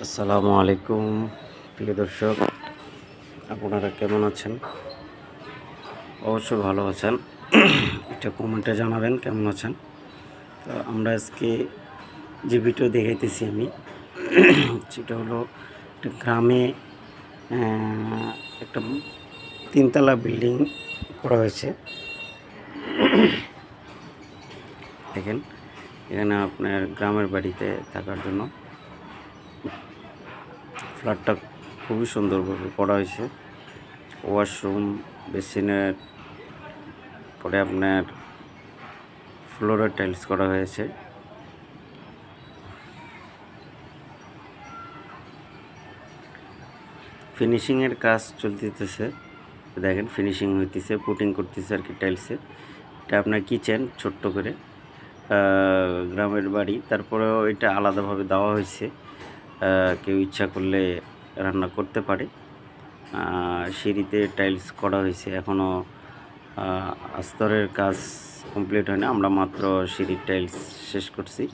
আসসালামু আলাইকুম প্রিয় দর্শক, আপনারা কেমন আছেন? অবশ্যই ভালো আছেন। এটা কমেন্টে জানাবেন কেমন আছেন। তো আমরা আজকে যে ভিডিও দেখাইতেছি আমি সেটা হলো একটা গ্রামে একটা 3তলা বিল্ডিং করা হয়েছে। দেখেন, এখানে আপনার গ্রামের বাড়িতে থাকার জন্য ফ্ল্যাটটা খুবই সুন্দরভাবে করা হয়েছে। ওয়াশরুম, বেসিনের পরে আপনার ফ্লোরে টাইলস করা হয়েছে। ফিনিশিংয়ের কাজ চলতেছে, দেখেন ফিনিশিং হইতেছে, পুটিং করতেছে আর কি টাইলসে। এটা আপনার কিচেন, ছোট্ট করে গ্রামের বাড়ি, তারপরেও এটা আলাদাভাবে দেওয়া হয়েছে, কেউ ইচ্ছা করলে রান্না করতে পারে। সিঁড়িতে টাইলস করা হয়েছে, এখনও আস্তরের কাজ কমপ্লিট হয় না, আমরা মাত্র সিঁড়ির টাইলস শেষ করছি।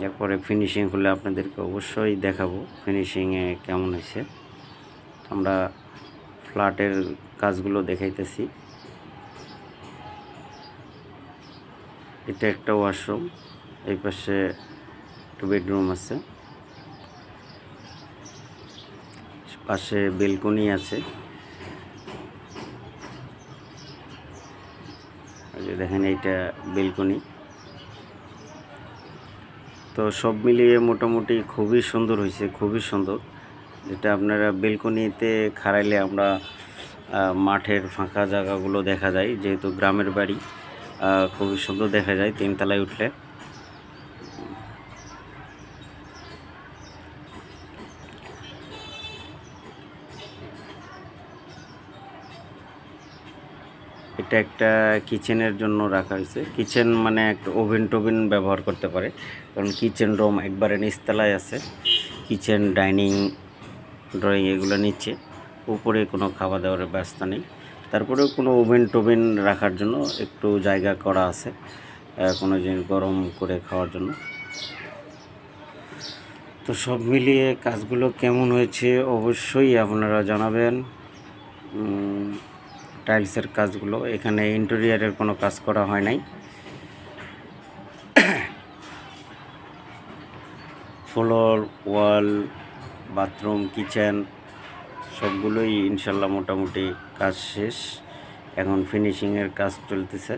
এরপরে ফিনিশিং হলে আপনাদেরকে অবশ্যই দেখাবো ফিনিশিংয়ে কেমন হয়েছে। আমরা ফ্ল্যাটের কাজগুলো দেখাইতেছি। এটা একটা ওয়াশরুম, এই পাশে একটা বেডরুম আছে, পাশে বেলকনি আছে। দেখেন এইটা বেলকনি। তো সব মিলিয়ে মোটামুটি খুবই সুন্দর হয়েছে, খুবই সুন্দর। যেটা আপনারা বেলকনিতে খাড়াইলে আমরা মাঠের ফাঁকা জায়গাগুলো দেখা যায়, যেহেতু গ্রামের বাড়ি খুবই সুন্দর দেখা যায় 3তলায় উঠলে। এটা একটা কিচেনের জন্য রাখা হয়েছে। কিচেন মানে একটা ওভেন টোভেন ব্যবহার করতে পারে, কারণ কিচেন রুম একবারে নিচতলায় আছে। কিচেন, ডাইনিং, ড্রয়িং এগুলো নিচে, উপরে কোনো খাওয়া দাওয়ার ব্যবস্থা নেই। তারপরেও কোনো ওভেন টোভেন রাখার জন্য একটু জায়গা করা আছে, কোনো জিনিস গরম করে খাওয়ার জন্য। তো সব মিলিয়ে কাজগুলো কেমন হয়েছে অবশ্যই আপনারা জানাবেন। টাইলসের কাজগুলো, এখানে ইন্টেরিয়ারের কোনো কাজ করা হয় নাই। ফ্লোর, ওয়াল, বাথরুম, কিচেন সবগুলোই ইনশাল্লাহ মোটামুটি কাজ শেষ। এখন ফিনিশিংয়ের কাজ চলতেছে।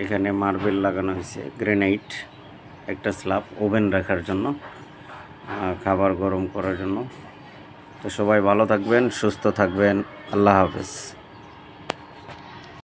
এখানে মার্বেল লাগানো হয়েছে, গ্রেনাইট, একটা স্ল্যাব ওভেন রাখার জন্য, খাবার গরম করার জন্য। তো সবাই ভালো থাকবেন, সুস্থ থাকবেন। আল্লাহ হাফেজ।